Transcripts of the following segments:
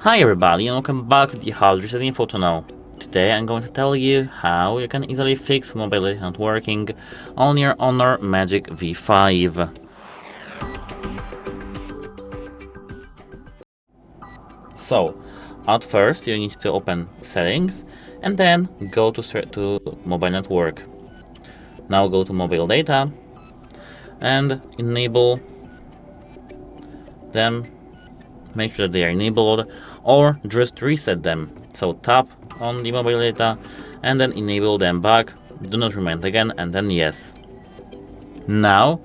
Hi everybody and welcome back to the House Reset Info channel. Today I'm going to tell you how you can easily fix mobile data not working on your Honor Magic V5. So, at first you need to open Settings and then go to Mobile Network. Now go to Mobile Data and enable them. Make sure that they are enabled or just reset them. So tap on the mobile data and then enable them back. Do not remind again and then yes. Now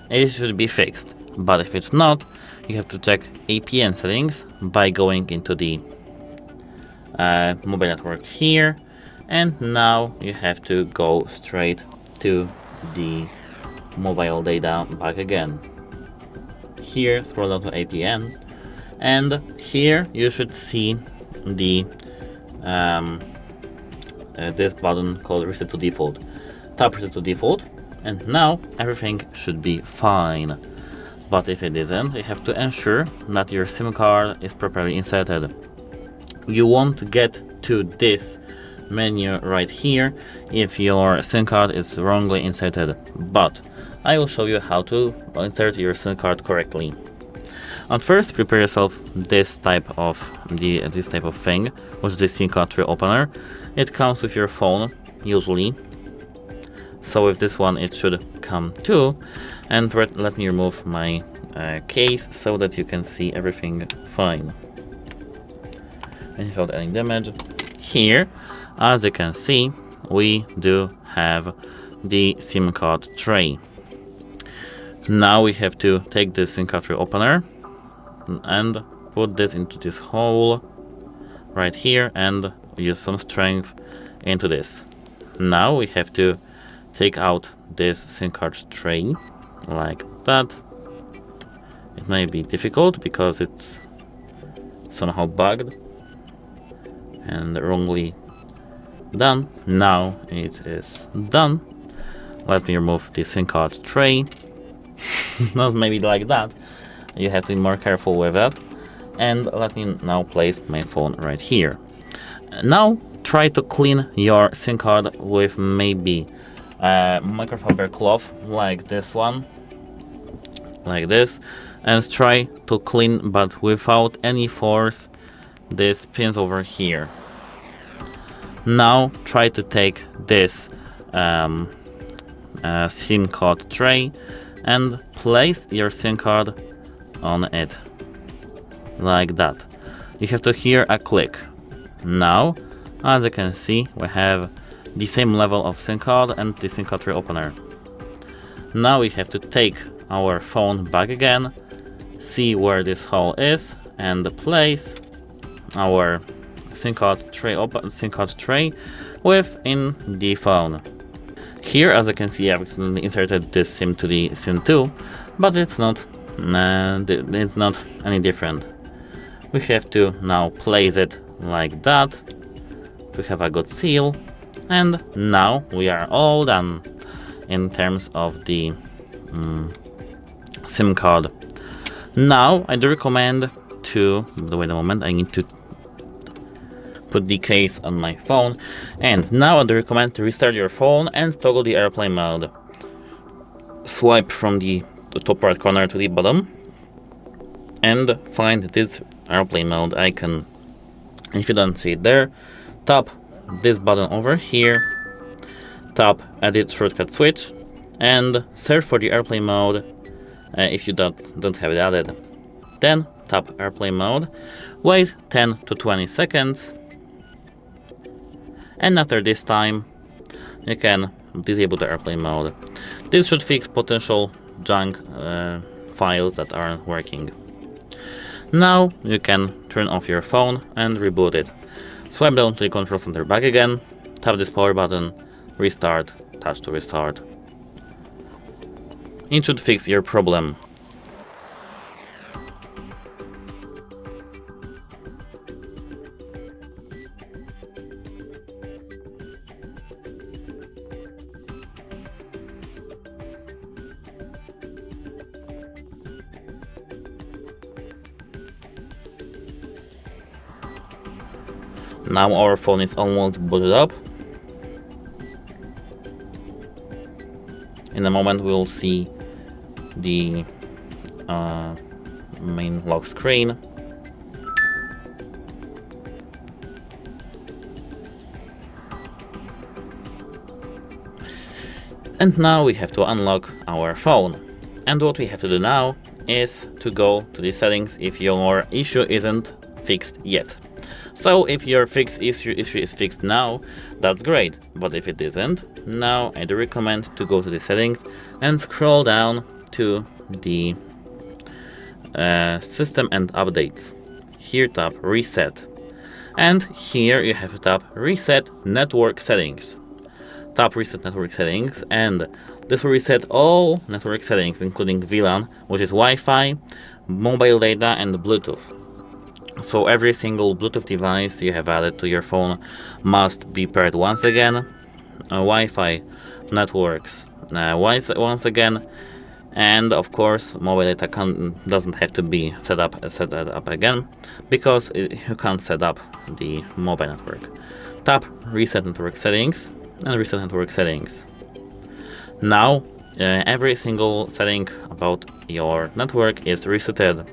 it should be fixed, but if it's not, you have to check APN settings by going into the mobile network here, and now you have to go straight to the mobile data back again. Here scroll down to APN, and here you should see the this button called Reset to Default. Tap Reset to Default, and now everything should be fine. But if it isn't, you have to ensure that your SIM card is properly inserted. You won't get to this menu right here if your SIM card is wrongly inserted, but I will show you how to insert your SIM card correctly. At first, prepare yourself this type of thing, which is the SIM card tray opener. It comes with your phone usually, so with this one it should come too. And let me remove my case so that you can see everything fine and without any damage. Here, as you can see, we do have the SIM card tray. Now we have to take this SIM card tray opener and put this into this hole right here and use some strength into this. Now we have to take out this SIM card tray like that. It may be difficult because it's somehow bugged and wrongly done. Now it is done. Let me remove the SIM card tray. Not maybe like that. You have to be more careful with that. And let me now place my phone right here. Now try to clean your SIM card with maybe a microfiber cloth like this one, like this, and try to clean but without any force these pins over here. Now try to take this SIM card tray and place your SIM card on it like that. You have to hear a click. Now, as you can see, we have the same level of SIM card and the SIM card tray opener. Now we have to take our phone back again, see where this hole is, and place our SIM card tray within the phone. Here, as you can see, I've accidentally inserted this SIM to the SIM 2, but it's not any different. We have to now place it like that to have a good seal, and now we are all done in terms of the SIM card. Now I do recommend to wait a moment, I need to put the case on my phone, and now I do recommend to restart your phone and toggle the airplane mode. Swipe from the top right corner to the bottom and find this airplane mode icon. If you don't see it there, tap this button over here, tap edit shortcut switch, and search for the airplane mode if you don't have it added. Then tap airplane mode, wait 10 to 20 seconds, and after this time you can disable the airplane mode. This should fix potential junk files that aren't working. Now you can turn off your phone and reboot it. Swipe down to the control center back again, tap this power button, restart, touch to restart. It should fix your problem. Now our phone is almost booted up. In a moment we'll see the main lock screen. And now we have to unlock our phone. And what we have to do now is to go to the settings if your issue isn't fixed yet. So if your issue is fixed now, that's great. But if it isn't, now I do recommend to go to the settings and scroll down to the system and updates. Here tap reset. And here you have to tap reset network settings. Tap reset network settings, and this will reset all network settings including VLAN, which is Wi-Fi, mobile data and Bluetooth. So every single Bluetooth device you have added to your phone must be paired once again, Wi-Fi networks once again, and of course mobile data doesn't have to be set up again, because you can't set up the mobile network. Tap reset network settings and reset network settings. Now every single setting about your network is resetted,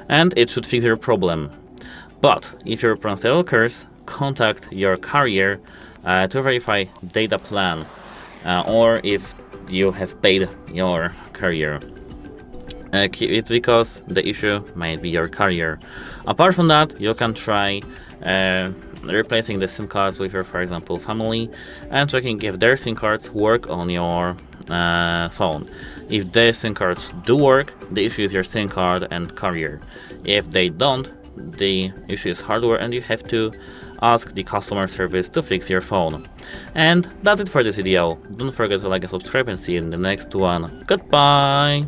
and it should fix your problem. But if your problem still occurs, contact your carrier to verify data plan, or if you have paid your carrier. It's because the issue might be your carrier. Apart from that, you can try replacing the SIM cards with your, for example, family, and checking if their SIM cards work on your phone. If their SIM cards do work, the issue is your SIM card and carrier. If they don't, the issue is hardware, and you have to ask the customer service to fix your phone. And that's it for this video. Don't forget to like and subscribe, and see you in the next one. Goodbye!